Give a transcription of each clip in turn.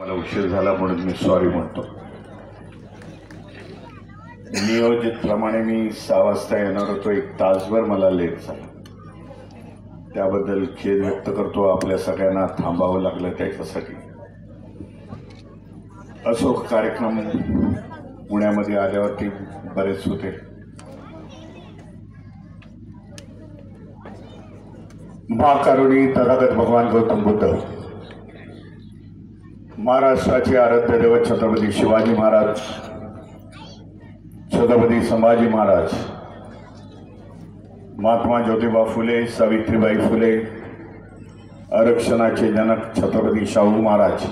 मला उशीर झाला म्हणून मी सॉरी म्हणतो। नियोजित प्रमाणे मी 6 वाजता येणार होतो, 1 तासभर मला लेट झाला, त्याबद्दल खेद व्यक्त करतो। आपल्या सगळ्यांना थांबावं लागलं त्याच्यासाठी। असो, कार्यक्रम पुण्यामध्ये आल्यावरती बरेच होते। महाकारुणी तथागत भगवान गौतम बुद्ध, महाराष्ट्राचे आराध्य दैवत छत्रपती शिवाजी महाराज, छत्रपती संभाजी महाराज, महात्मा ज्योतिबा फुले, सावित्रीबाई फुले, आरक्षणाचे जनक छत्रपती शाहू महाराज,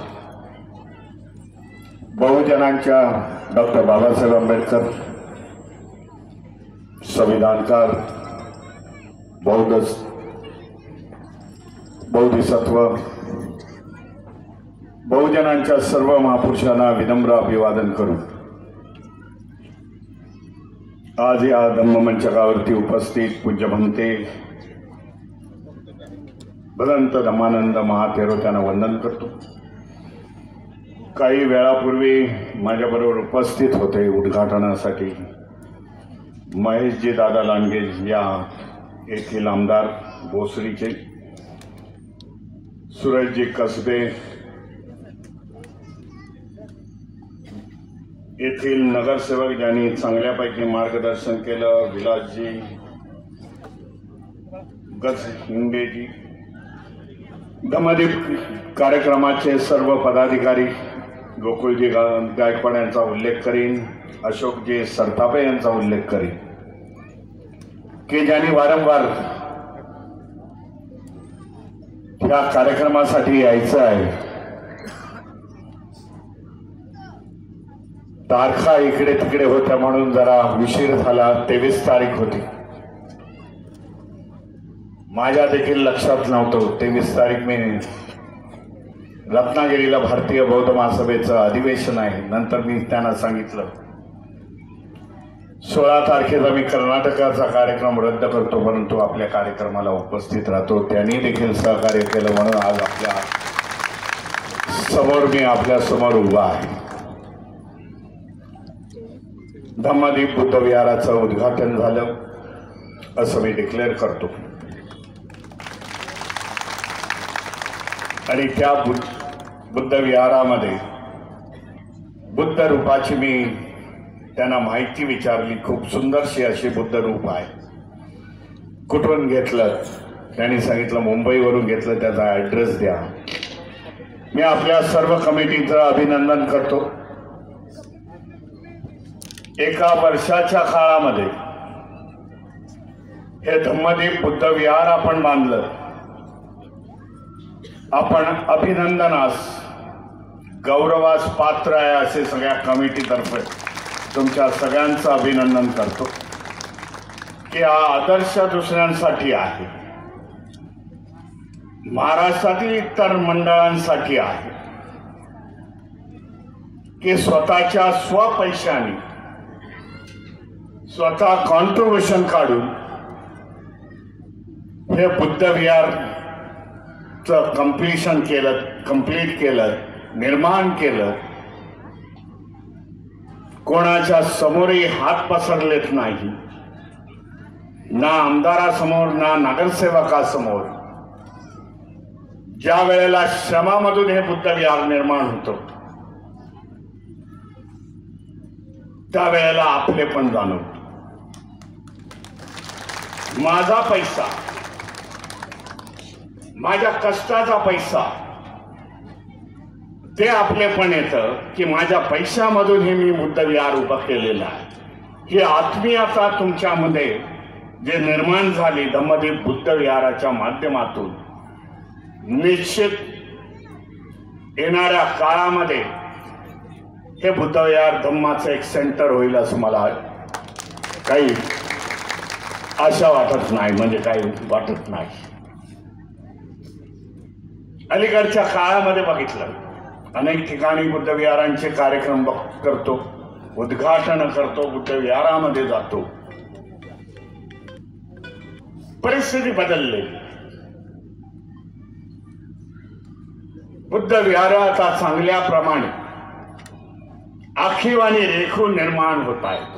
बहुजनांच्या डॉक्टर बाबासाहेब आंबेडकर, संविधानकार, बौद्धिसत्व, बहुजनांच्या सर्व महापुरुषांना विनम्र अभिवादन करून आज या धम्ममंचकावरती उपस्थित पूज्य भंते भदंत धम्मानंद महाथेरो त्यांना वंदन करतो। काही वेळापूर्वी माझ्याबरोबर उपस्थित होते उद्घाटनासाठी महेशजी दादा लांडगे या येथील आमदार भोसरीचे, सुरेशजी कसबे येथील नगरसेवक ज्यांनी चांगल्यापैकी मार्गदर्शन केलं, विलासजी गजहिंगेजी, धम्मदीप कार्यक्रमाचे सर्व पदाधिकारी, गोकुळजी गायकवाड यांचा उल्लेख करीन, अशोकजी सरतापे यांचा उल्लेख करीन की ज्यांनी वारंवार या कार्यक्रमासाठी यायचं आहे। तारखा इकडे तिकडे होत्या म्हणून जरा उशीर झाला। 23 तारीख होती, माझ्या देखील लक्षात नव्हतं। 23 तारीख मी रत्नागिरीला भारतीय बौद्ध महासभेचं अधिवेशन आहे, नंतर मी त्यांना सांगितलं 16 तारखेचा मी कर्नाटकाचा कार्यक्रम रद्द करतो, परंतु आपल्या कार्यक्रमाला उपस्थित राहतो। त्यांनी देखील सहकार्य केलं म्हणून आज आपल्या समोर मी आपल्या समोर उभा आहे। धम्मदीप बुद्ध विहाराचं उद्घाटन झालं असं मी डिक्लेअर करतो आणि त्या बुद्ध विहारामध्ये बुद्ध रूपाची मी त्यांना माहिती विचारली। खूप सुंदरशी अशी बुद्ध रूप आहे, कुठून घेतलं? त्यांनी सांगितलं मुंबईवरून घेतलं, त्याचा ॲड्रेस द्या। मी आपल्या सर्व कमिटीचं अभिनंदन करतो। एका वर्षाच्या काळामध्ये हे धम्मदीप बुद्ध विहार आपण बांधलं। आपण अभिनंदनास, गौरवास पात्र आहे असे सगळ्या कमिटीतर्फे तुमच्या सगळ्यांचं अभिनंदन करतो की हा आदर्श दुसऱ्यांसाठी आहे, महाराष्ट्रातील इतर मंडळांसाठी आहे की स्वतःच्या स्वपैशाने स्वतः कॉन्ट्रिब्युशन काढून हे बुद्ध विहारचं कंप्लीट केलं, निर्माण केलं। कोणाच्या समोरही हात पसरलेत नाही, ना आमदारासमोर ना नगरसेवकासमोर। ज्या वेळेला श्रमामधून हे बुद्ध विहार निर्माण होतं त्यावेळेला आपले पण जाणवतं। माझा पैसा, माझ्या कष्टाचा पैसा, ते आपलेपण येतं की माझ्या पैशामधून हे मी बुद्ध विहार उभा केलेलं आहे। ही आत्मीयता तुमच्यामध्ये जे निर्माण झाली धम्मदीप बुद्ध विहाराच्या माध्यमातून, निश्चित येणाऱ्या काळामध्ये हे बुद्ध विहार धम्माचं एक सेंटर होईल असं मला काही आशा वाटत नाही, म्हणजे काही वाटत नाही। अलीकडच्या काळामध्ये बघितलं अनेक ठिकाणी बुद्ध विहारांचे कार्यक्रम करतो, उद्घाटन करतो, बुद्ध विहारामध्ये जातो। परिस्थिती बदलली। बुद्ध विहाराचा चांगल्याप्रमाणे आखीव आणि रेखून निर्माण होत आहेत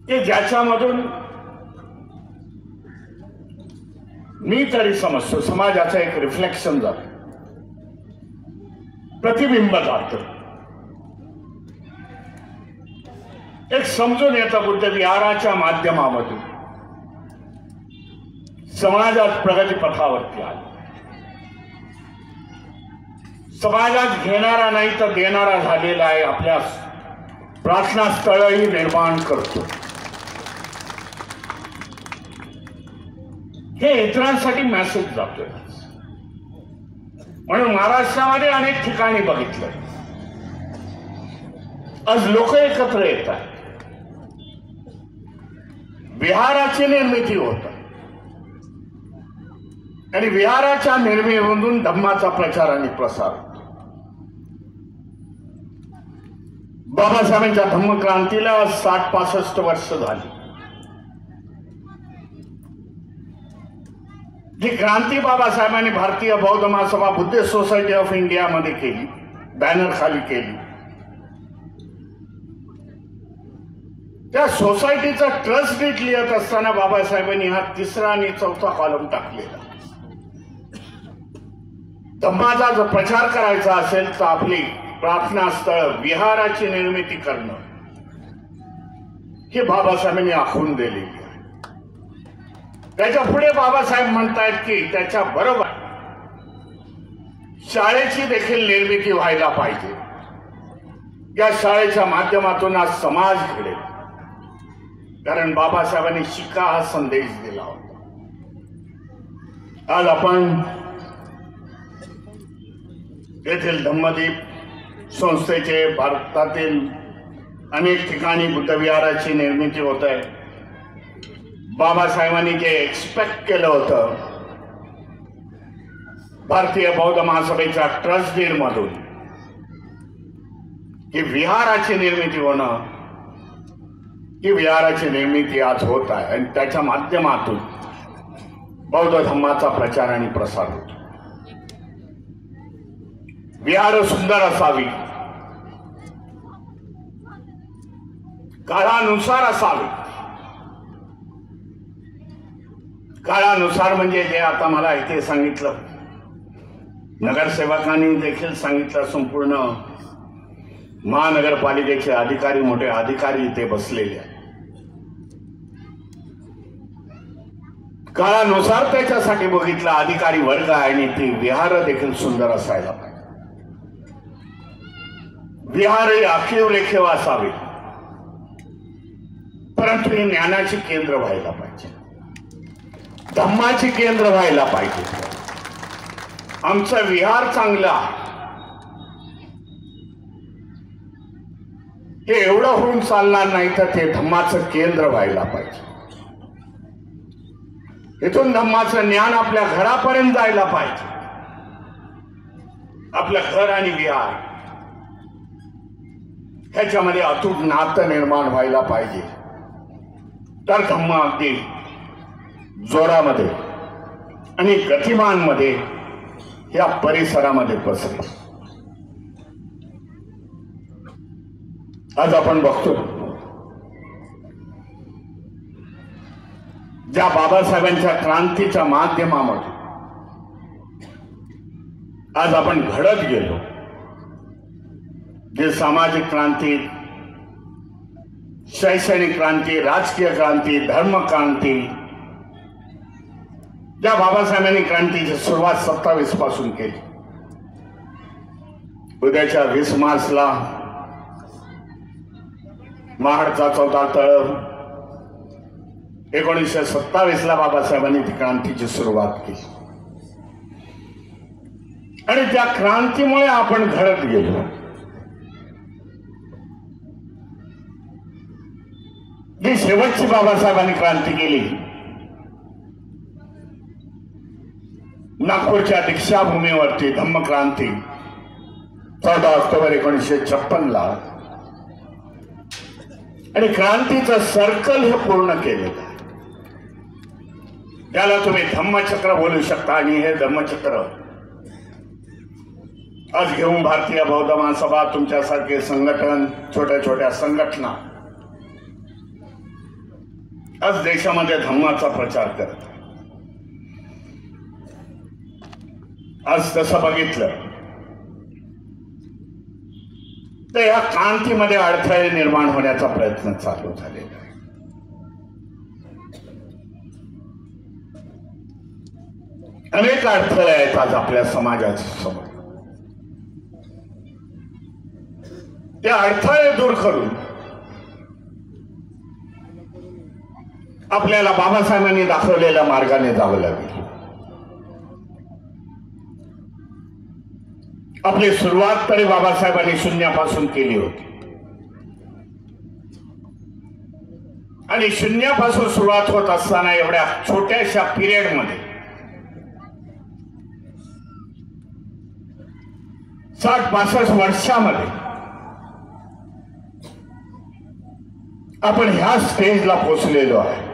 की ज्याच्यामधून मी तरी समजतो समाजाचं एक रिफ्लेक्शन जात, प्रतिबिंब जात, एक समजून येतं बुद्ध विहाराच्या माध्यमामधून समाजात प्रगतीपथावरती आला. समाजात घेणारा नाही तर देणारा झालेला आहे. आपल्या प्रार्थना स्थळही निर्माण करतो. हे इतरांसाठी मेसेज जातोय. म्हणून महाराष्ट्रामध्ये अनेक ठिकाणी बघितलं आज लोक एकत्र येतात, विहाराची निर्मिती होत आणि विहाराच्या निर्मितीमधून धम्माचा प्रचार आणि प्रसार होतो. बाबासाहेबांच्या धम्मक्रांतीला 60-65 वर्ष झाली. जी क्रांती बाबासाहेबांनी भारतीय बौद्ध महासभा बुद्धिस्ट सोसायटी ऑफ इंडिया मध्ये केली, बॅनर खाली केली, त्या सोसायटीचा ट्रस्ट डीट लिहित असताना बाबासाहेबांनी हा 3रा आणि 4था कॉलम टाकलेला. धम्माचा जर प्रचार करायचा असेल तर आपली प्रार्थना स्थळ विहाराची निर्मिती करणं हे बाबासाहेबांनी आखून दिलेली आहे. त्याच्या पुढे बाबासाहेब म्हणतायत की त्याच्या बरोबर शाळेची देखील निर्मिती व्हायला पाहिजे. या शाळेच्या माध्यमातून आज समाज घडेल, कारण बाबासाहेबांनी शिका हा संदेश दिला होता. आज आपण येथील धम्मदीप संस्थेचे भारतातील अनेक ठिकाणी बुद्ध विहाराची निर्मिती होत आहे. बाबासाहेबांनी जे एक्सपेक्ट केलं होतं भारतीय बौद्ध महासभेच्या ट्रस्ट डीड मधून की विहाराची निर्मिती होणं, ही विहाराची निर्मिती आज होत आहे आणि त्याच्या माध्यमातून बौद्ध धम्माचा प्रचार आणि प्रसार होतो. विहार सुंदर असावी, काळानुसार असावी. काळानुसार म्हणजे जे आता मला इथे सांगितलं, नगरसेवकांनी देखील सांगितलं, संपूर्ण महानगरपालिकेचे अधिकारी, मोठे अधिकारी इथे बसलेले आहेत. काळानुसार त्याच्यासाठी बघितला अधिकारी वर्ग आहे आणि ती विहार देखील सुंदर असायला पाहिजे. विहार ही आखीव रेखीव असावी, परंतु ही ज्ञानाची केंद्र व्हायला पाहिजे, धम्माची केंद्र व्हायला पाहिजे. आमचा विहार चांगला हे एवढं होऊन चालणार नाही, तर ते धम्माचं केंद्र व्हायला पाहिजे. इथून धम्माचं ज्ञान आपल्या घरापर्यंत जायला पाहिजे. आपलं घर आणि विहार ह्याच्यामध्ये अतूट नातं निर्माण व्हायला पाहिजे, तर धम्म अगदी जोरामध्ये आणि गतिमान मध्ये या परिसरामध्ये पसरेल. आज आपण बघतो ज्या बाबासाहेबांच्या क्रांतीच्या माध्यमामध्ये आज आपण घडत गेलो, जे सामाजिक क्रांती, शैक्षणिक क्रांती, राजकीय क्रांती, धर्म क्रांती, ज्या बाबासाहेबांनी क्रांतीची सुरुवात 27 पासून केली. उद्याच्या 20 मार्चला महाडचा 4था तळ, 1927ला बाबासाहेबांनी ती क्रांतीची सुरुवात केली आणि त्या क्रांतीमुळे आपण घडत गेलो. जी शेवटची बाबासाहेबांनी क्रांती केली, नागपूरच्या दीक्षाभूमीवरती धम्मक्रांती 14 ऑक्टोबर 1956ला, आणि क्रांतीचं सर्कल हे पूर्ण केलेलं आहे. त्याला तुम्ही धम्मचक्र बोलू शकता। आणि हे धम्मचक्र आज घेऊन भारतीय बौद्ध महासभा तुमच्यासारखे संघटन, छोट्या छोट्या संघटना आज देशामध्ये धम्माचा प्रचार करत। आज तसं बघितलं तर या क्रांतीमध्ये अडथळे निर्माण होण्याचा प्रयत्न चालू झालेला आहे। अनेक अडथळे आहेत आज आपल्या समाजाच्या समोर। ते अडथळे दूर करून आपल्याला बाबासाहेबांनी दाखवलेल्या मार्गाने जावं लागेल। आपली सुरुवात तरी बाबासाहेबांनी शून्यापासून केली होती आणि शून्यापासून सुरुवात होत असताना एवढ्या छोट्याशा पिरियड मध्ये 60-62 वर्षामध्ये आपण ह्या स्टेजला पोहोचलेलो आहे।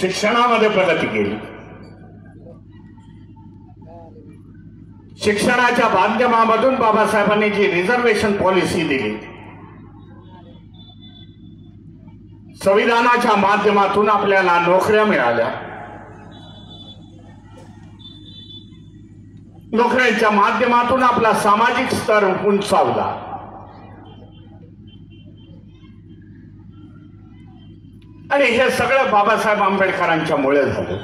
शिक्षणामध्ये प्रगती केली, शिक्षणाच्या माध्यमामधून बाबासाहेबांनी जी रिझर्वेशन पॉलिसी दिली, संविधानाच्या माध्यमातून आपल्याला नोकऱ्या मिळाल्या, नोकऱ्यांच्या माध्यमातून आपला सामाजिक स्तर उंचावला आणि हे सगळं बाबासाहेब आंबेडकरांच्या मुळे झालं,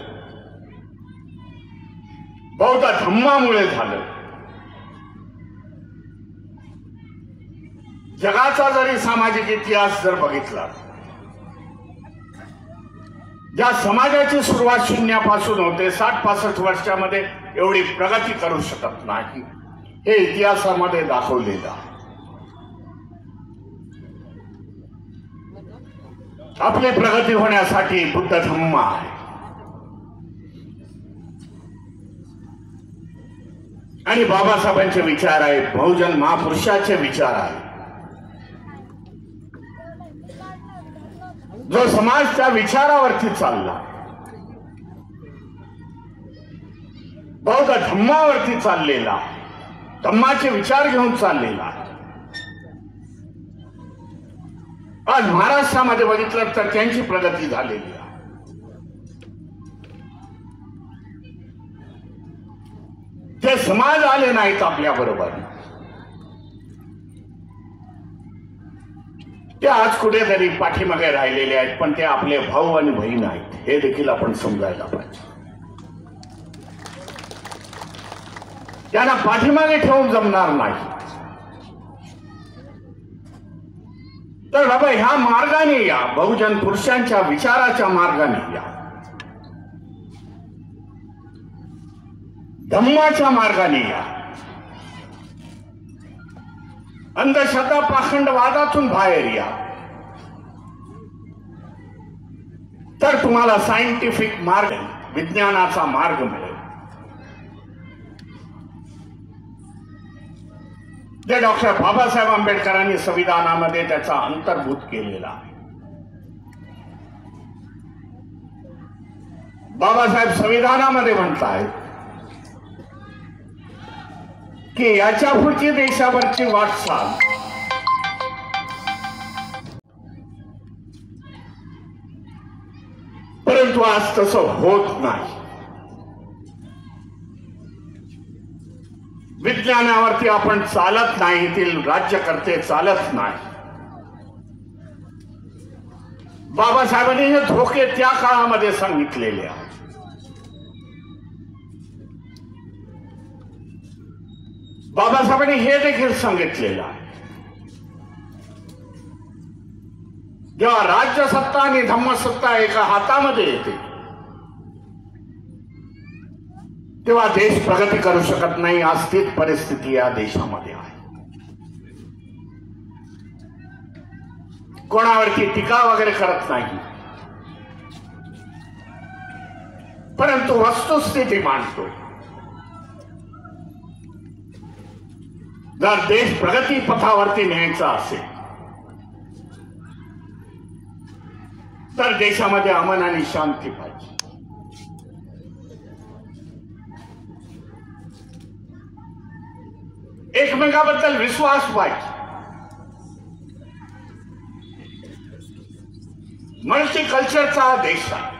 बौद्ध धम्मामुळे झालं। जगाचा जरी सामाजिक इतिहास जर बघितला, ज्या समाजाची सुरुवात शून्यापासून होते 60-65 वर्षामध्ये एवढी प्रगती करू शकत नाही, हे इतिहासामध्ये दाखवलेलं आहे। आपली प्रगती होण्यासाठी बुद्ध धम्म आहे आणि बाबासाहेबांचे विचार आहे, बहुजन महापुरुषाचे विचार आहे। जो समाज त्या विचारावरती चालला, बौद्ध धम्मावरती चाललेला, धम्माचे विचार घेऊन चाललेला, आज महाराष्ट्रामध्ये बघितलं तर त्यांची प्रगती झालेली आहे। ते समाज आले नाहीत आपल्या बरोबर, ते आज कुठेतरी पाठीमागे राहिलेले आहेत, पण ते आपले भाऊ आणि बहीण आहेत, हे देखील आपण समजायला पाहिजे। त्यांना पाठीमागे ठेवून जमणार नाही। तर बाबा ह्या मार्गाने या, बहुजन पुरुषांच्या विचाराच्या मार्गाने या, धम्माच्या मार्गाने या, अंधश्रद्धा पाखंडवादातून बाहेर या, तर तुम्हाला सायंटिफिक मार्ग, विज्ञानाचा मार्ग मिळेल। जे डॉक्टर बाबासाहेब आंबेडकरांनी संविधानामध्ये त्याचा अंतर्भूत केलेला आहे। बाबासाहेब संविधानामध्ये म्हणतायत की याच्या पुढची देशावरची वाटचाल परंतु आज तसं होत नाही। विज्ञानावरती आपण चालत नाही, येथील राज्यकर्ते चालत नाही। बाबासाहेबांनी हे धोके त्या काळामध्ये सांगितलेले आहेत। बाबासाहेबांनी हे देखील सांगितलेलं आहे, जेव्हा राज्यसत्ता आणि धम्मसत्ता एका हातामध्ये येते तेव्हा देश प्रगती करू शकत नाही। आज तीच परिस्थिती या देशामध्ये आहे। कोणावरती टीका वगैरे करत नाही, परंतु वस्तुस्थिती मांडतो। जर देश प्रगती पथावरती न्यायचा असेल, तर देशामध्ये अमन आणि शांती पाहिजे. एकमेकाबद्दल विश्वास पाहिजे. मल्टी कल्चरचा देश आहे.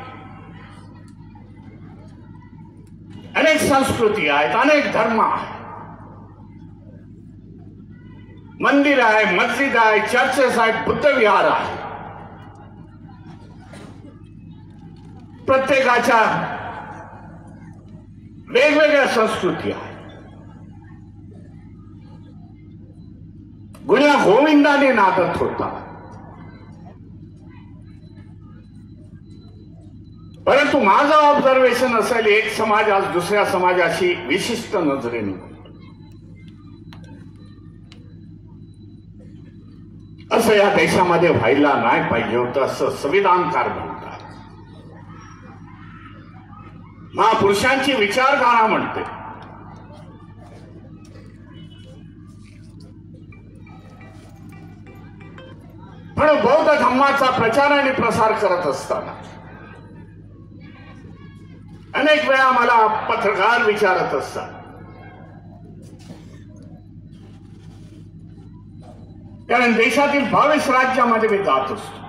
अनेक संस्कृती आहेत, अनेक धर्म आहेत, मंदिर आहे, मस्जिद आहे, चर्चेस आहेत, बुद्ध विहार आहे. प्रत्येकाच्या वेगवेगळ्या संस्कृती आहेत. गुण्या गोविंदाने नादत होता. परंतु माझं ऑब्झर्वेशन असेल, एक समाज आज दुसऱ्या समाजाशी विशिष्ट नजरेने असं या देशामध्ये व्हायला नाही पाहिजे होतं, असं संविधानकार म्हणतात. महापुरुषांची विचारधारा म्हणते. पण बौद्ध धम्माचा प्रचार आणि प्रसार करत असताना अनेक वेळा मला पत्रकार विचारत असतात, कारण देशातील 22 राज्यामध्ये मी जात असतो.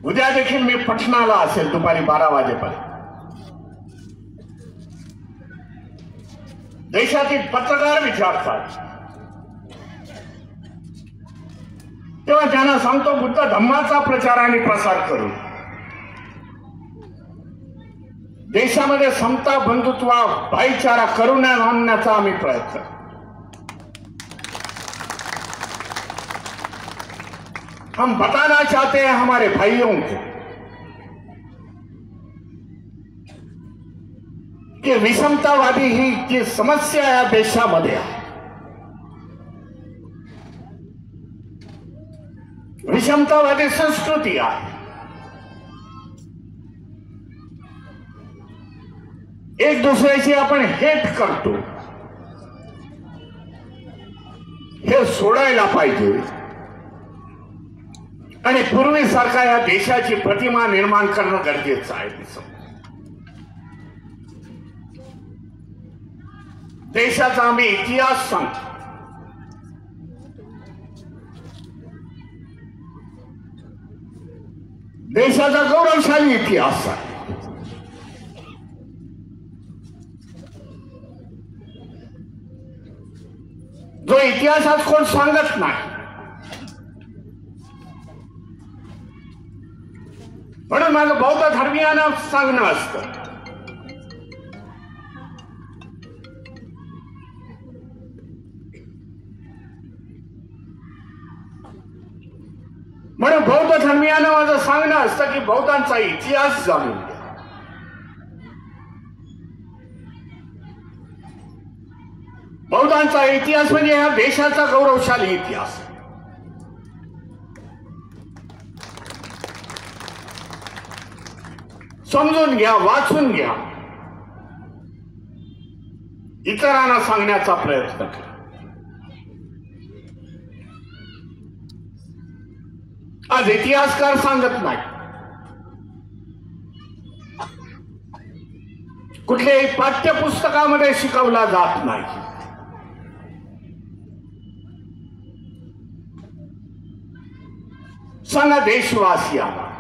उद्या देखील मी पटनाला असेल दुपारी 12 वाजेपर्यंत. देशातील पत्रकार विचारतात, तेव्हा त्यांना सांगतो बुद्ध धम्माचा प्रचार आणि प्रसार करू. देशामध्ये समता, बंधुत्व, भाईचारा करून आणण्याचा आम्ही प्रयत्न. हम बताना चाहते हैं हमारे भाइयों को कि विषमतावादी ही जी समस्या या देशामध्ये आहे, विषमतावादी संस्कृती आहे. एक दुसऱ्याची आपण हेट करतो, हे सोडायला पाहिजे आणि पूर्वीसारखा या देशाची प्रतिमा निर्माण करणं गरजेचं आहे. देशाचा आम्ही इतिहास सांगतो. देशाचा गौरवशाली इतिहास आहे. जो इतिहासात कोण सांगत नाही. म्हणून माझं बौद्ध धर्मीयांना सांगणं असतं, म्हणून बौद्ध धर्मीयांना माझं सांगणं असतं की बौद्धांचा इतिहास जाणून घ्या. बौद्धांचा इतिहास म्हणजे या देशाचा गौरवशाली इतिहास. समजून घ्या, वाचून घ्या, इतरांना सांगण्याचा प्रयत्न करा. आज इतिहासकार सांगत नाही, कुठल्याही पाठ्यपुस्तकामध्ये शिकवला जात नाही. सांगा देशवासियांना,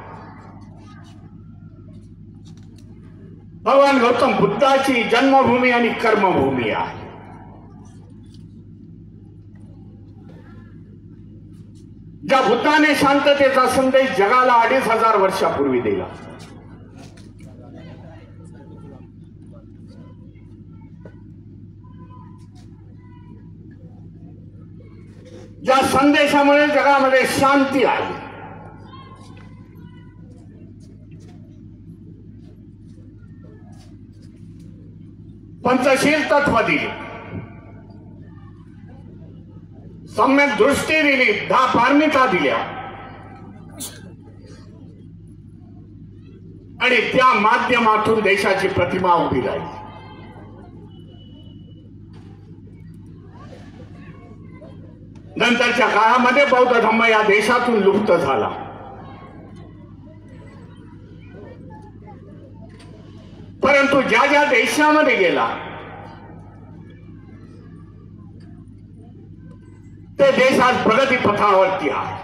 भगवान गौतम बुद्धाची जन्मभूमी आणि कर्मभूमी आहे. ज्या बुद्धाने शांततेचा संदेश जगाला 2500 वर्षापूर्वी दिला, ज्या संदेशामुळे जगामध्ये शांती आली, पंचशील तत्व दिली, सम्यक दृष्टी दिली, 10 पारमिता दिल्या आणि त्या माध्यमातून देशाची प्रतिमा उभी राहिली. नंतरच्या काळामध्ये बौद्ध धर्म या देशातून लुप्त झाला. परंतु ज्या ज्या देशामध्ये गेला ते देश आज प्रगती पथावरती आहे,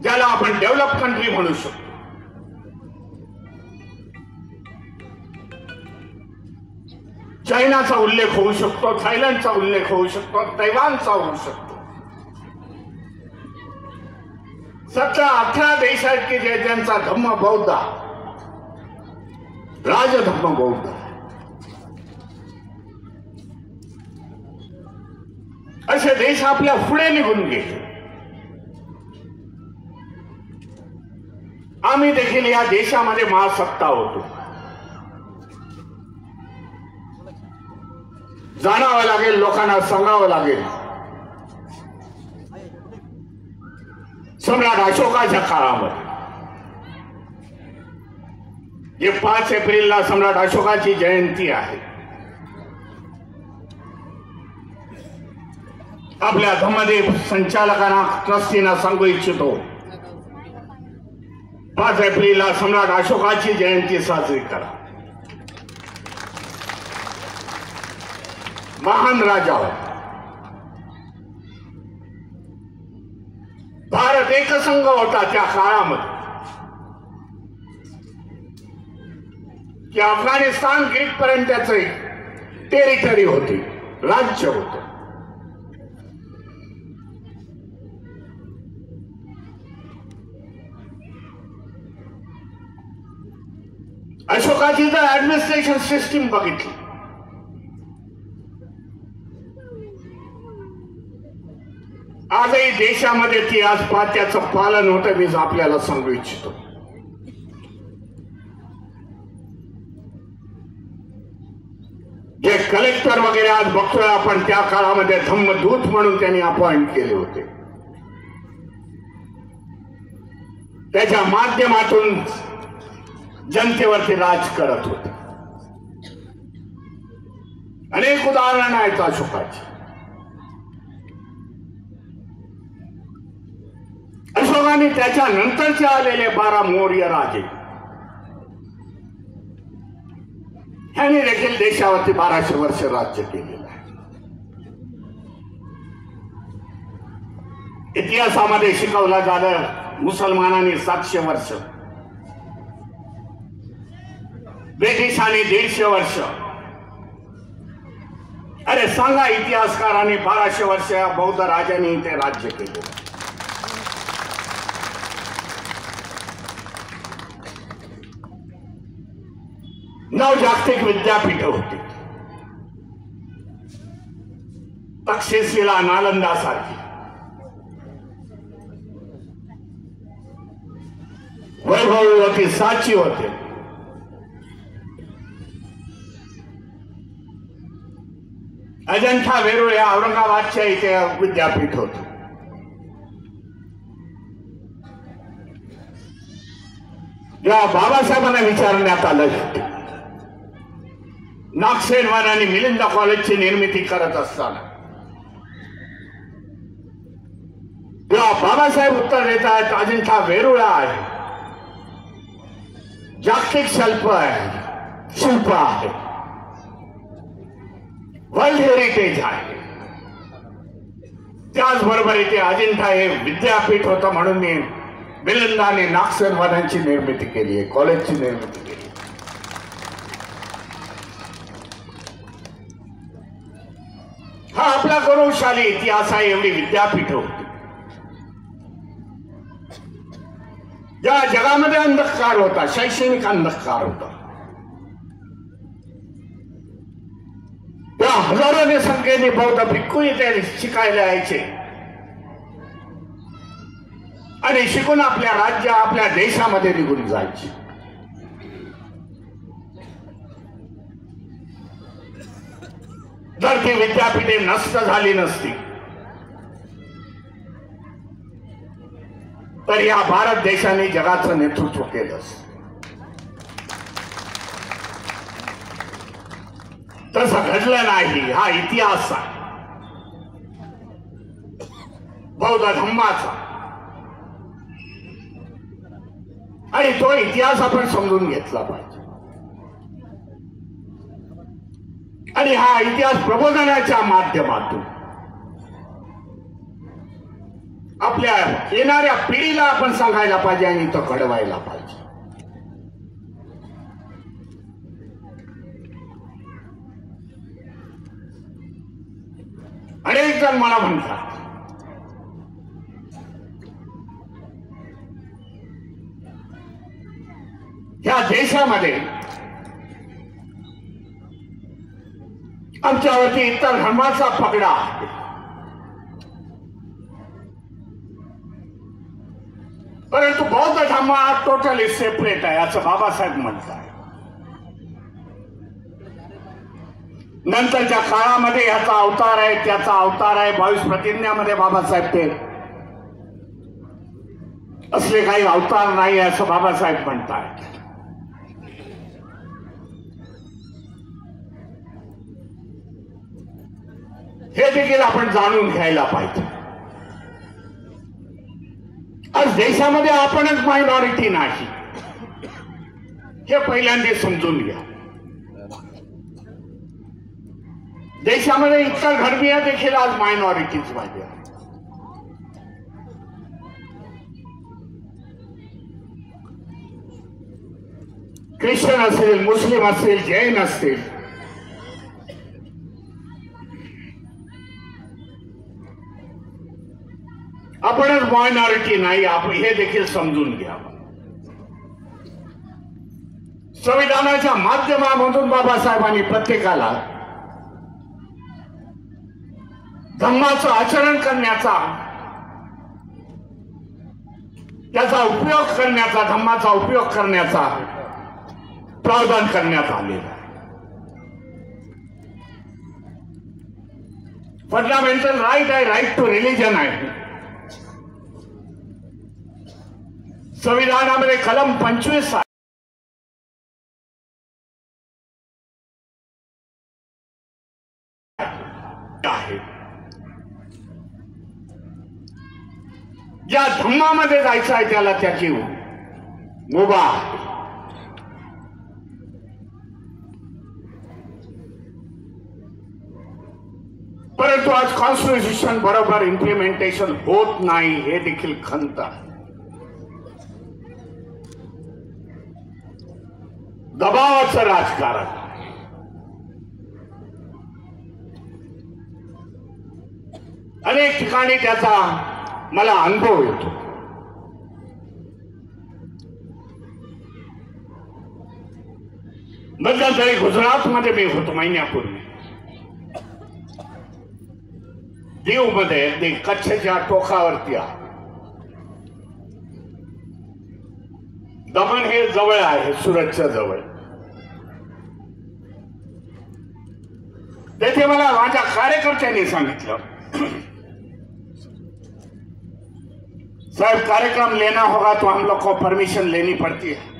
ज्याला आपण डेव्हलप कंट्री म्हणू शकतो. चायनाचा उल्लेख होऊ शकतो, थायलंडचा उल्लेख होऊ शकतो, तैवानचा होऊ शकतो. 17-18 देश आहेत की ज्यांचा धम्म बौद्ध, राजधम्म बौद्ध. असे देश आपल्या पुढे निघून गेले. आम्ही देखील या देशामध्ये महासत्ता होतो. जाणावं लागेल, लोकांना सांगावं लागेल. सम्राट अशोकाच्या काळामध्ये जे 5 एप्रिलला सम्राट अशोकाची जयंती आहे, आपल्या धम्मदेव संचालकांना ट्रस्टींना सांगू इच्छितो, 5 एप्रिलला सम्राट अशोकाची जयंती साजरी करा. महान राजा होता. भारत एकसंघ होता त्या काळामध्ये की अफगाणिस्तान गेटपर्यंतचे टेरिटरी होती, राज्य होते. अशोकाची जर ऍडमिनिस्ट्रेशन सिस्टीम बघितली, आजही देशामध्ये ती आज त्याचं पालन होतं. मी आपल्याला सांगू इच्छितो, जे कलेक्टर वगैरे आज बघतोय आपण, त्या काळामध्ये धम्मदूत म्हणून त्यांनी अपॉइंट केले होते. त्याच्या माध्यमातून जनतेवरती राज करत होते. अनेक उदाहरणं आहेत अशोकाची. अशोकाने त्याच्या नंतरचे आलेले 12 मौर्य राजे ह्यांनी देखील देशावरती 1200 वर्ष राज्य केलेलं आहे. इतिहासामध्ये शिकवलं झालं, मुसलमानांनी 700 वर्ष, ब्रिटिशांनी 150 वर्ष. अरे सांगा इतिहासकारांनी 1200 वर्ष या बौद्ध राजांनी ते राज्य केले. 9 जागतिक विद्यापीठ होती. तक्षशिला, नालंदा सारखी, वैभवी होती, सांची होते. अजंठा वेरूळ या औरंगाबादच्या इथे विद्यापीठ होत. जेव्हा बाबासाहेबांना विचारण्यात आलं, नागसेनवन आणि मिलिंदा कॉलेजची निर्मिती करत असताना, तेव्हा बाबासाहेब उत्तर देत आहेत, अजंठा वेरूळा आहे, जागतिक शिल्प आहे, वर्ल्ड हेरिटेज आहे. त्याचबरोबर इथे अजिंठा हे विद्यापीठ होतं म्हणून मी मिलिंदाने नागसेनवनांची निर्मिती केली आहे, कॉलेजची निर्मिती केली. हा आपला गौरवशाली इतिहास आहे. एवढी विद्यापीठ होती. या जगामध्ये अंधकार होता, शैक्षणिक अंधकार होता. त्या हजारोने संख्येने बौद्ध भिक्खू इथे शिकायला यायचे आणि शिकून आपल्या राज्य, आपल्या देशामध्ये निघून जायचे. जर ती विद्यापीठे नष्ट झाली नसती तर या भारत देशाने जगाचं नेतृत्व केलं. तसं घडलं नाही. हा इतिहास आहे. बौद्ध धम्माचा, आणि तो इतिहास आपण समजून घेतला पाहिजे. आणि हा इतिहास प्रबोधनाच्या माध्यमातून आपल्या येणाऱ्या पिढीला आपण सांगायला पाहिजे आणि तो घडवायला पाहिजे. अनेक जण मला म्हणतात या देशामध्ये आमच्यावरती इतर धर्माचा पगडा आहे, परंतु बौद्ध धर्म हा टोटली सेपरेट आहे असं बाबासाहेब म्हणतात. नंतरच्या काळामध्ये याचा अवतार आहे, त्याचा अवतार आहे. 22 प्रतिज्ञामध्ये बाबासाहेब ते असले काही अवतार नाही असं बाबासाहेब म्हणतात. हे देखील आपण जाणून घ्यायला पाहिजे. आज देशामध्ये आपणच मायनॉरिटी नाही हे पहिल्यांदा समजून घ्या. देशामध्ये इतर धर्मीय देखील आज मायनॉरिटीज मध्ये आहे. ख्रिश्चन असेल, मुस्लिम असेल, जैन असतील, आपणच मायनॉरिटी नाही आपण हे देखील समजून घ्या. संविधानाच्या माध्यमामधून बाबासाहेबांनी प्रत्येकाला धम्माचं आचरण करण्याचा, त्याचा उपयोग करण्याचा, धम्माचा उपयोग करण्याचा प्रावधान करण्यात आलेला आहे. फंडामेंटल राईट आहे, राईट टू रिलिजन आहे. संविधानामध्ये कलम 25 आहे. ज्या धम्मामध्ये जायचं आहे त्याला त्याची मुभा आहे. परंतु आज कॉन्स्टिट्यूशन बरोबर इम्प्लिमेंटेशन होत नाही हे देखील खंत आहे. दबावाचं राजकारण, अनेक ठिकाणी त्याचा मला अनुभव येतो. मध्यंतरी गुजरातमध्ये मी होतो महिन्यापूर्वी. दीवमध्ये ते कच्छच्या टोकावरती आहे. दमण हे जवळ आहे, सुरतच्या जवळ. तेथे मला माझ्या कार्यकर्त्यांनी सांगितलं, साहब कार्यक्रम लेना होगा तो हम लोग को परमिशन लेनी पड़ती है,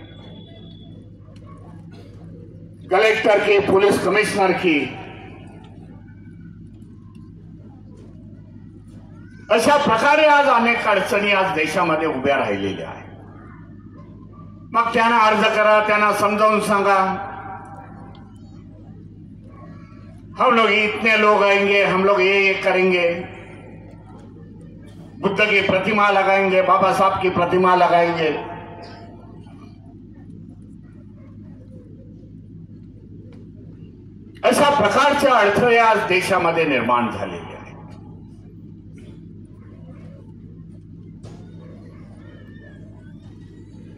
कलेक्टर की, पुलिस कमिश्नर की. अशा प्रकारे आज अनेक अडचणी आज देशामध्ये उभ्या राहिलेल्या आहेत. मग त्यांना अर्ज करा, त्यांना समजावून सांगा, हम लोग इतने लोग आएंगे, हम लोग ये करेंगे, बुद्ध की प्रतिमा लगाएंगे, बाबा साहब की प्रतिमा लगाएंगे. अशा प्रकारचे अडथळे आज देशामध्ये निर्माण झालेले आहेत.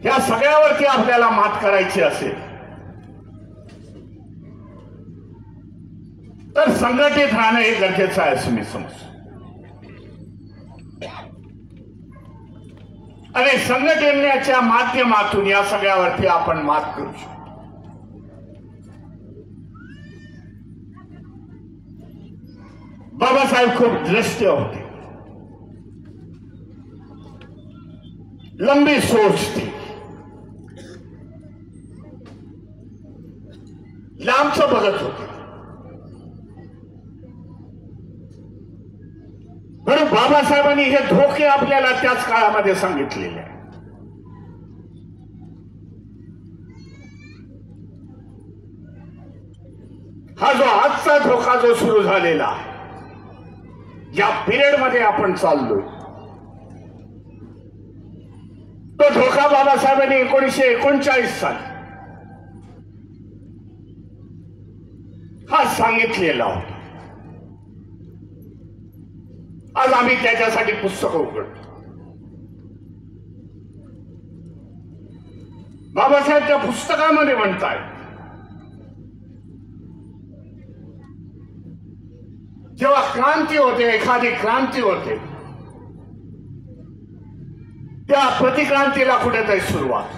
या सगळ्यावरती आपल्याला मात करायची असेल तर संघटित राहणं हे गरजेचं आहे असं मी समजतो. आणि संघटनेच्या माध्यमातून या सगळ्यावरती आपण मात करू शकतो. बाबासाहेब खूप दृष्ट होते, लंबी सोच थी, लांबचं बघत होते. बरं बाबा बाबासाहेबांनी हे धोके आपल्याला त्याच काळामध्ये सांगितलेले आहे. हा जो आजचा धोका जो सुरू झालेला आहे, ज्या पिरियड मध्ये आपण चाललोय, तो धोका बाबासाहेबांनी 1939 साली हा सांगितलेला होता. आज आम्ही त्याच्यासाठी पुस्तकं उघडतो. बाबासाहेब त्या पुस्तकामध्ये म्हणतायत, जेव्हा क्रांती होते, एखादी क्रांती होते, त्या प्रतिक्रांतीला कुठेतरी सुरुवात.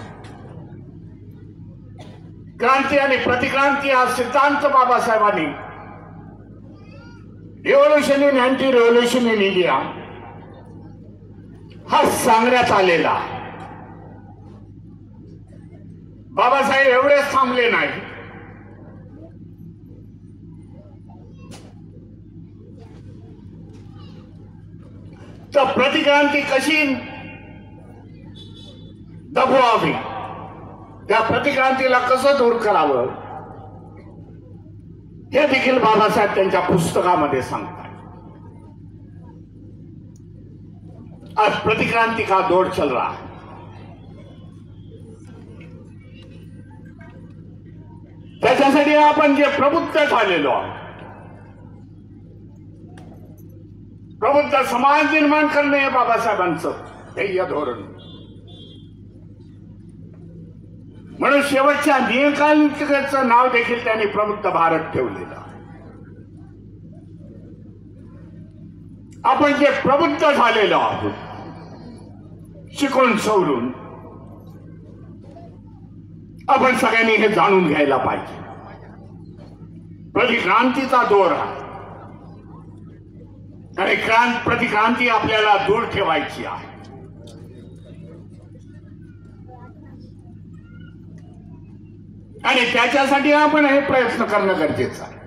क्रांती आणि प्रतिक्रांती हा सिद्धांत बाबासाहेबांनी revolution in anti revolution in India हा सांगण्यात आलेला. बाबासाहेब एवढेच थांबले नाही, तर प्रतिक्रांती कशी दबवावी, त्या प्रतिक्रांतीला कसं दूर करावं, हे देखील बाबासाहेब त्यांच्या पुस्तकामध्ये सांगतात. आज प्रतिक्रांती का दौर चल रहा है. त्याच्यासाठी आपण जे प्रबुद्ध झालेलो आहोत, प्रबुद्ध समाज निर्माण करणे हे बाबासाहेबांचं ध्येय धोरण. म्हणून शेवटच्या नियतकालिकाचं नाव देखील त्यांनी प्रबुद्ध भारत ठेवलेलं. आपण जे प्रबुद्ध झालेलो आहोत, शिकून सवरून, आपण सगळ्यांनी हे जाणून घ्यायला पाहिजे. प्रतिक्रांतीचा दौर आहे आणि प्रतिक्रांती आपल्याला दूर ठेवायची आहे. आणि त्याच्यासाठी आपण हे प्रयत्न करणं गरजेचं आहे.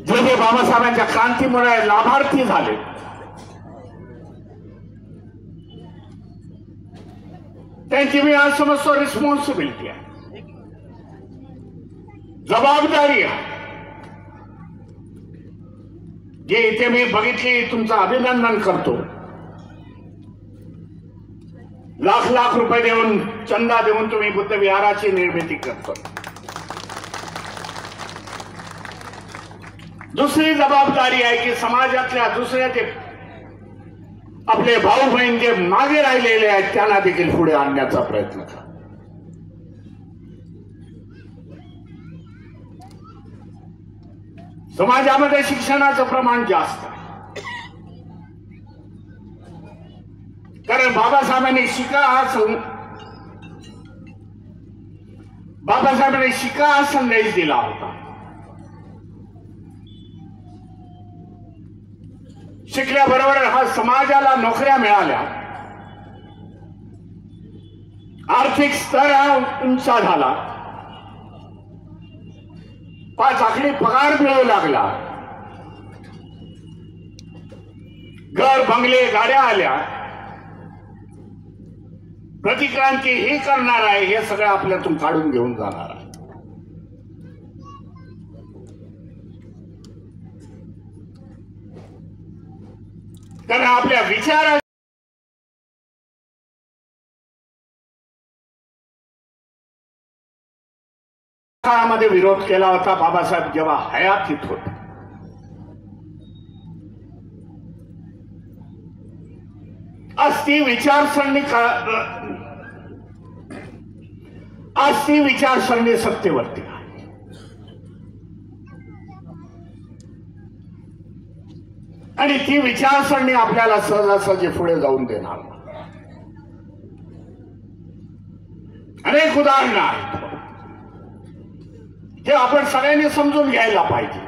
जे बाबासाहेबांच्या क्रांतीमुळे लाभार्थी झाले, त्यांची मी आज समजतो रिस्पॉन्सिबिलिटी आहे, जबाबदारी आहे. जे इथे मी बघितली, तुमचं अभिनंदन करतो. लाख लाख रुपये देऊन, चंदा देऊन तुम्ही बुद्ध विहाराची निर्मिती करतो. दुसरी जबाबदारी आहे की समाजातल्या दुसऱ्या जे आपले भाऊ बहीण जे मागे राहिलेले आहेत, त्यांना देखील पुढे आणण्याचा प्रयत्न करा. समाजामध्ये शिक्षणाचं प्रमाण जास्त आहे, कारण बाबासाहेबांनी शिका हा संदेश दिला होता. शिकल्याबरोबर हा समाजाला नोकऱ्या मिळाल्या, आर्थिक स्तर हा उंचा झाला, 5 आकडी पगार मिळू लागला, घर बंगले गाड्या आल्या. प्रतिक्रांती ही करणार आहे, हे सगळं आपल्यातून काढून घेऊन जाणार आहे. कारण आपल्या विचारा काळामध्ये विरोध केला होता बाबासाहेब जेव्हा हयातीत होते. आज ती विचारसरणी सत्तेवरती आहे. आणि ती विचारसरणी आपल्याला सहजासहजी पुढे जाऊन देणार. अनेक उदाहरणं आहेत, हे आपण सगळ्यांनी समजून घ्यायला पाहिजे.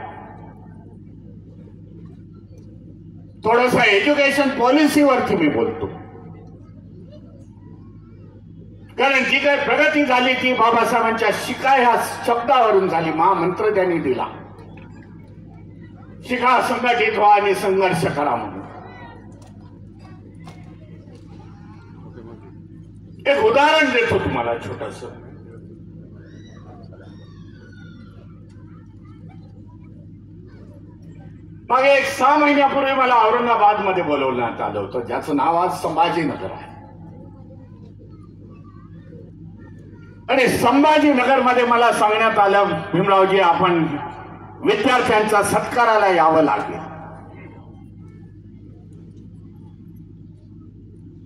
थोडंसं एज्युकेशन पॉलिसीवरती मी बोलतो, कारण जी काही प्रगती झाली ती बाबासाहेबांच्या शिका ह्या शब्दावरून झाली. महामंत्र त्यांनी दिला, शिका, संघटित व्हा आणि संघर्ष करा म्हणून एक उदाहरण देतो तुम्हाला छोटस. मागे एक 6 महिन्यापूर्वी मला औरंगाबाद मध्ये बोलवण्यात आलं होतं, ज्याचं नाव आज संभाजीनगर आहे. आणि संभाजीनगर मध्ये मला सांगण्यात आलं, भीमरावजी आपण विद्यार्थ्यांच्या सत्काराला यावं लागेल.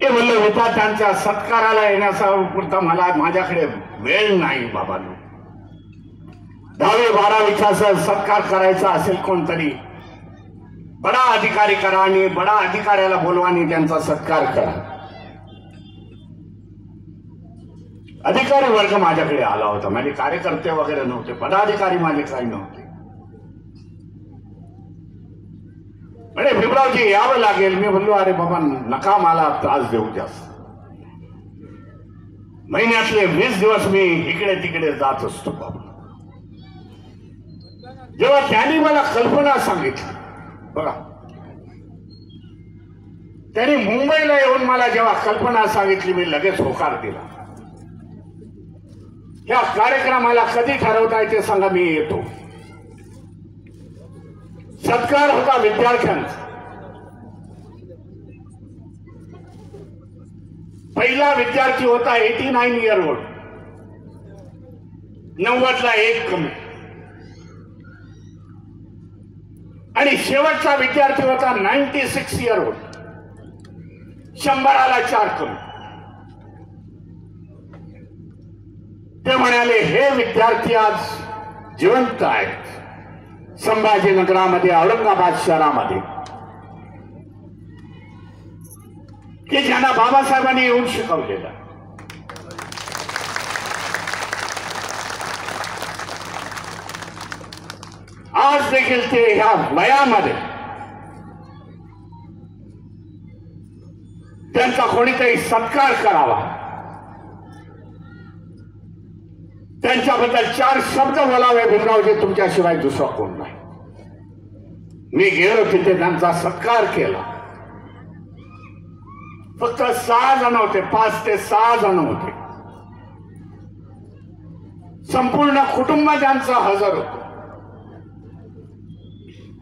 ते म्हणलं विद्यार्थ्यांच्या सत्काराला येण्याचा मला माझ्याकडे वेळ नाही बाबांनो. 10वी 12वीचा सत्कार करायचा असेल कोणतरी बडा अधिकारी करा आणि बडा अधिकाऱ्याला बोलवा आणि त्यांचा सत्कार करा. अधिकारी वर्ग माझ्याकडे आला होता, माझे कार्यकर्ते वगैरे नव्हते, पदाधिकारी माझे काही नव्हते. म्हणजे भीमरावजी यावं लागेल. मी बोललो अरे बाबा नका मला त्रास देऊ जास्त. महिन्यातले 20 दिवस मी इकडे तिकडे जात असतो बाबा. जेव्हा त्यांनी मला कल्पना सांगितली बघा, त्यांनी मुंबईला येऊन मला जेव्हा कल्पना सांगितली मी लगेच होकार दिला. या कार्यक्रमाला कधी ठरवता येते सांगा, मी येतो. सत्कार होता विद्यार्थ्यांचा. पहिला विद्यार्थी होता 89 इयर ओल्ड, 90ला 1 कमी. आणि शेवटचा विद्यार्थी होता 96 इयर ओल्ड, 100ला 4 कमी. ते म्हणाले हे विद्यार्थी आज जिवंत आहेत संभाजीनगरामध्ये, औरंगाबाद शहरामध्ये, की ज्यांना बाबासाहेबांनी येऊन शिकवलेलं. आज देखील ते ह्या वयामध्ये त्यांचा कोणीतरी सत्कार करावा, त्यांच्याबद्दल 4 शब्द बोलावे. भीमरावजी तुमच्याशिवाय दुसरा कोण नाही. मी गेलो तिथे त्यांचा सत्कार केला. फक्त 6 जण होते, 5 ते 6 जण होते. संपूर्ण कुटुंब त्यांचं हजर होतं.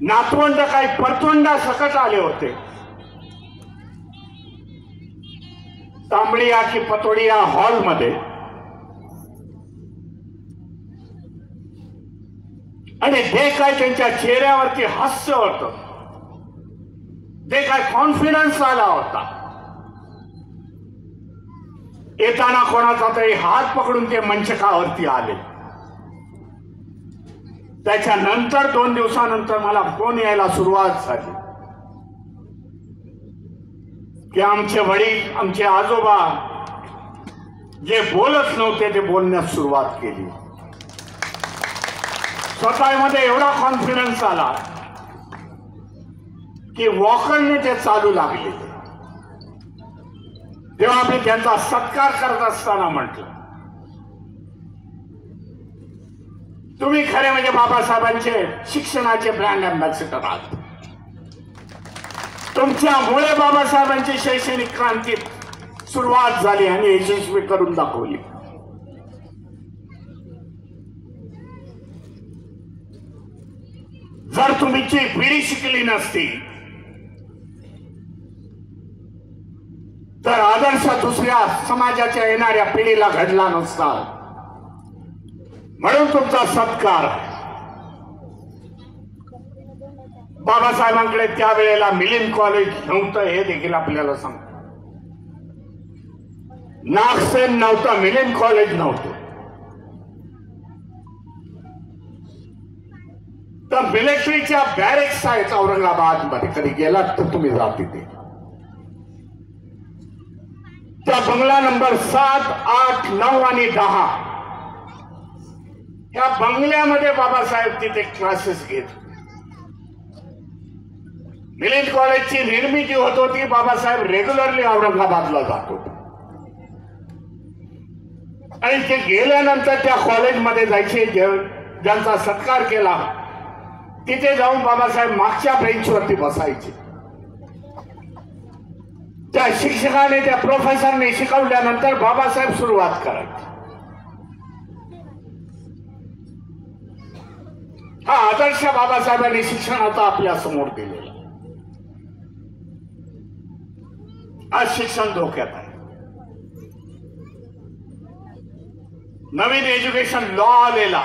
नातवंड काही परतोंडा सकट आले होते. तांबडिया की पतोडिया हॉलमध्ये. आणि जे काय त्यांच्या चेहऱ्यावरती हास्य होतं, जे काय कॉन्फिडन्स आला होता, येताना कोणाचा तरी हात पकडून ते मंचकावरती आले. त्याच्यानंतर 2 दिवसानंतर मला फोन यायला सुरुवात झाली की आमचे वडील, आमचे आजोबा जे बोलत नव्हते ते बोलण्यास सुरुवात केली. स्वतःमध्ये एवढा कॉन्फिडन्स आला की वॉकरने ते चालू लागले. तेव्हा मी त्यांचा सत्कार करत असताना म्हटलं, तुम्ही खरे म्हणजे बाबासाहेबांचे शिक्षणाचे ब्रँड अँबॅसेडर आहात. तुमच्यामुळे बाबासाहेबांची शैक्षणिक क्रांती सुरुवात झाली आणि यशस्वी करून दाखवली. जर तुमची पिढी शिकली नसती तर आदर्श दुसऱ्या समाजाच्या येणाऱ्या पिढीला घडला नसता. म्हणून तुमचा सत्कार. बाबासाहेबांकडे त्यावेळेला मिलिंद कॉलेज नव्हतं हे देखील आपल्याला सांगतो. नागसेन नव्हतं, मिलिंद कॉलेज नव्हतं. तर मिलिटरीच्या बॅरेक्स आहेत औरंगाबाद मध्ये, कधी गेलात तर तुम्ही जा तिथे. त्या बंगला नंबर 7, 8, 9 आणि 10 या बंगल्यामध्ये बाबासाहेब तिथे क्लासेस घेत. मिलिंद कॉलेजची निर्मिती होत होती. बाबासाहेब रेग्युलरली औरंगाबादला जात होते आणि ते गेल्यानंतर त्या कॉलेजमध्ये जायचे. ज्यांचा सत्कार केला तिथे जाऊन बाबासाहेब मागच्या बेंचवरती बसायचे. त्या शिक्षकाने त्या प्रोफेसरने शिकवल्यानंतर बाबासाहेब सुरुवात करायचे. हा आदर्श बाबासाहेबांनी शिक्षणाचा आपल्या समोर दिलेला. आज शिक्षण धोक्यात आहे. नवीन एज्युकेशन लॉ आलेला.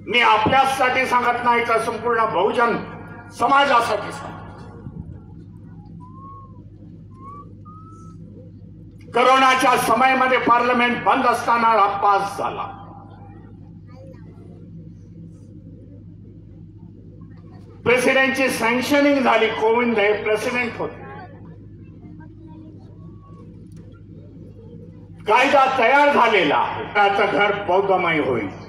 मी आपल्यासाठी सांगत नाही तर संपूर्ण बहुजन समाजासाठी सांगतो. कोरोनाच्या समयामध्ये पार्लमेंट बंद असताना हा पास झाला. प्रेसिडेंटची सँक्शनिंग झाली. कोविंद हे प्रेसिडेंट होते. कायदा तयार झालेला आहे. त्याचं घर बौद्धमय होईल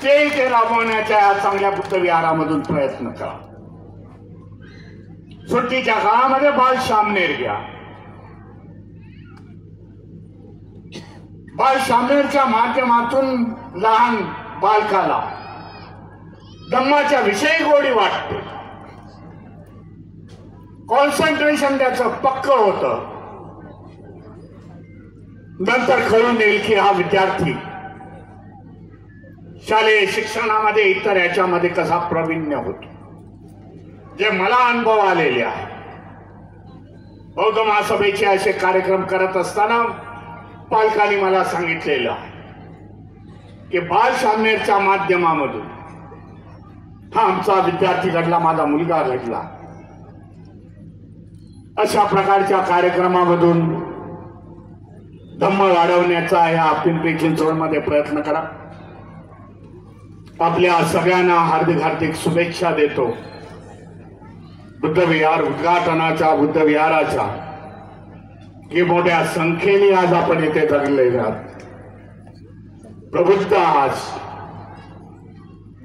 ते राबवण्याच्या या चांगल्या बुद्ध विहारामधून प्रयत्न करा. सुट्टीच्या काळामध्ये बाल शामनेर घ्या. बाल शामनेरच्या माध्यमातून लहान बालकाला धम्माच्या विषयी गोडी वाटते. कॉन्सन्ट्रेशन त्याचं पक्क होतं. नंतर कळून येईल की हा विद्यार्थी शालेय शिक्षणामध्ये इतर याच्यामध्ये कसा प्रवीण्य होतो. जे मला अनुभव आलेले आहे. बौद्ध महासभेचे असे कार्यक्रम करत असताना पालकांनी मला सांगितलेलं आहे की बाल शामनेरच्या माध्यमामधून हा आमचा विद्यार्थी घडला, माझा मुलगा घडला. अशा प्रकारच्या कार्यक्रमामधून धम्म वाढवण्याचा या पिंपरी चिंचवडमध्ये प्रयत्न करा. आपल्या सगळ्यांना हार्दिक हार्दिक शुभेच्छा देतो. बुद्ध विहार उद्घाटनाच्या, बुद्ध विहाराच्या की मोठ्या संख्येने आज आपण इथे जगले आहात. प्रबुद्ध आज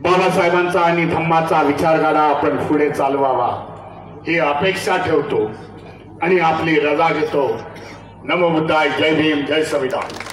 बाबासाहेबांचा आणि धम्माचा विचारधारा आपण पुढे चालवावा ही अपेक्षा ठेवतो आणि आपली रजा घेतो. नमो बुद्धाय. जय भीम. जय संविधान.